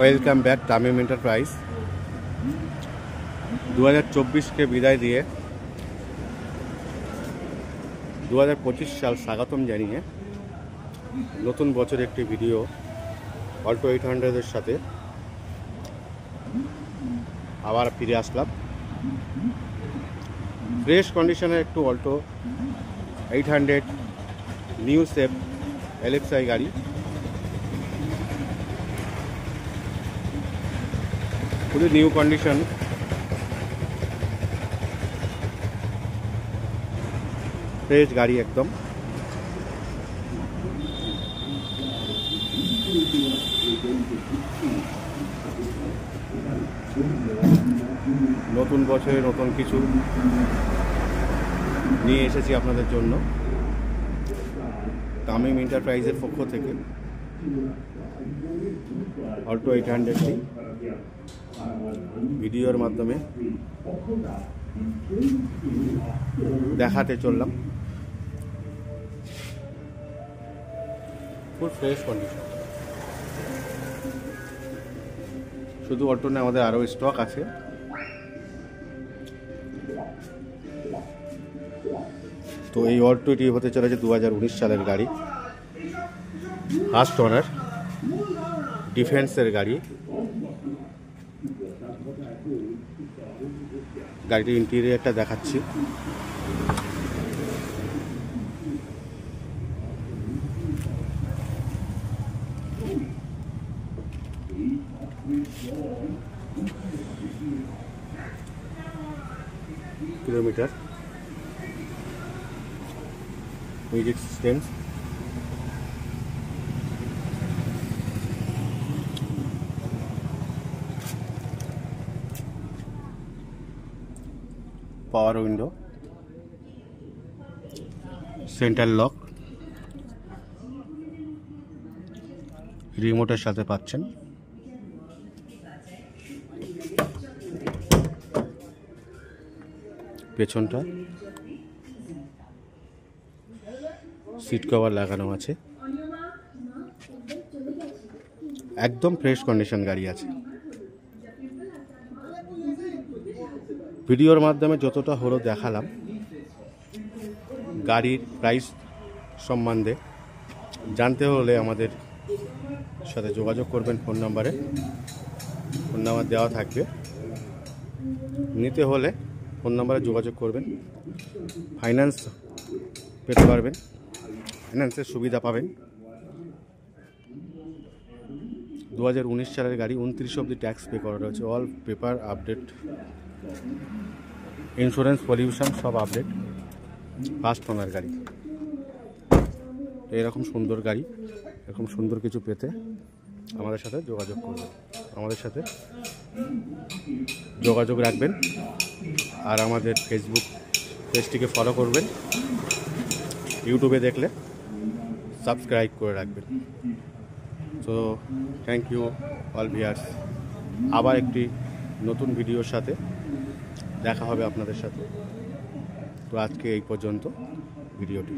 Welcome back Tamim enterprise. 2024কে বিদায় দিয়ে 2025 সাল স্বাগতম জানিয়ে নতুন বছরের একটি ভিডিও অল্টো 800-এর সাথে আবার ফিরে আসলাম। ফ্রেশ কন্ডিশনের একটু অল্টো 800 নিউ শেপ LXi গাড়ি। পুরো নিউ কন্ডিশন, ফ্রেশ গাড়ি একদম। নতুন বছরে নতুন কিছু নিয়ে এসেছি আপনাদের জন্য তামিম এন্টারপ্রাইজের পক্ষ থেকে। অল্টো 800টি ভিডিওর মাধ্যমে দেখাতে চললাম। Full fresh condition. শুধু অল্টো না, আমাদের আরও স্টক আছে। তো এই অল্টোটি হতে চলেছে 2019 সালের গাড়ি, ফার্স্ট ওনার, ডিফেন্সের গাড়ি। গাড়িটির ইন্টেরিয়রটা দেখাচ্ছি। Kilometre, music system, power window, centre lock, রিমোটের সাথে পাচ্ছেন। পেছনটা সিট কভার লাগানো আছে। একদম ফ্রেশ কন্ডিশন গাড়ি আছে। ভিডিওর মাধ্যমে যতটা হলো দেখালাম। গাড়ির প্রাইস সম্বন্ধে জানতে হলে আমাদের সাথে যোগাযোগ করবেন। ফোন নাম্বার দেওয়া থাকবে। নিতে হলে ফোন নাম্বারে যোগাযোগ করবেন। ফাইন্যান্স পেতে পারবেন, ফাইন্যান্সের সুবিধা পাবেন। 2019 সালের গাড়ি, 29 অবধি ট্যাক্স পে করা রয়েছে। All paper update, insurance, pollution সব আপডেট। ফার্স্ট ওনার গাড়ি। এরকম সুন্দর গাড়ি, এরকম সুন্দর কিছু পেতে আমাদের সাথে যোগাযোগ করবেন। আমাদের সাথে যোগাযোগ রাখবেন। আর আমাদের ফেসবুক পেজটিকে ফলো করবেন। ইউটিউবে দেখলে সাবস্ক্রাইব করে রাখবেন। তো থ্যাংক ইউ অল ভিউয়ার্স। আবার একটি নতুন ভিডিওর সাথে দেখা হবে আপনাদের সাথে। তো আজকে এই পর্যন্ত ভিডিওটি।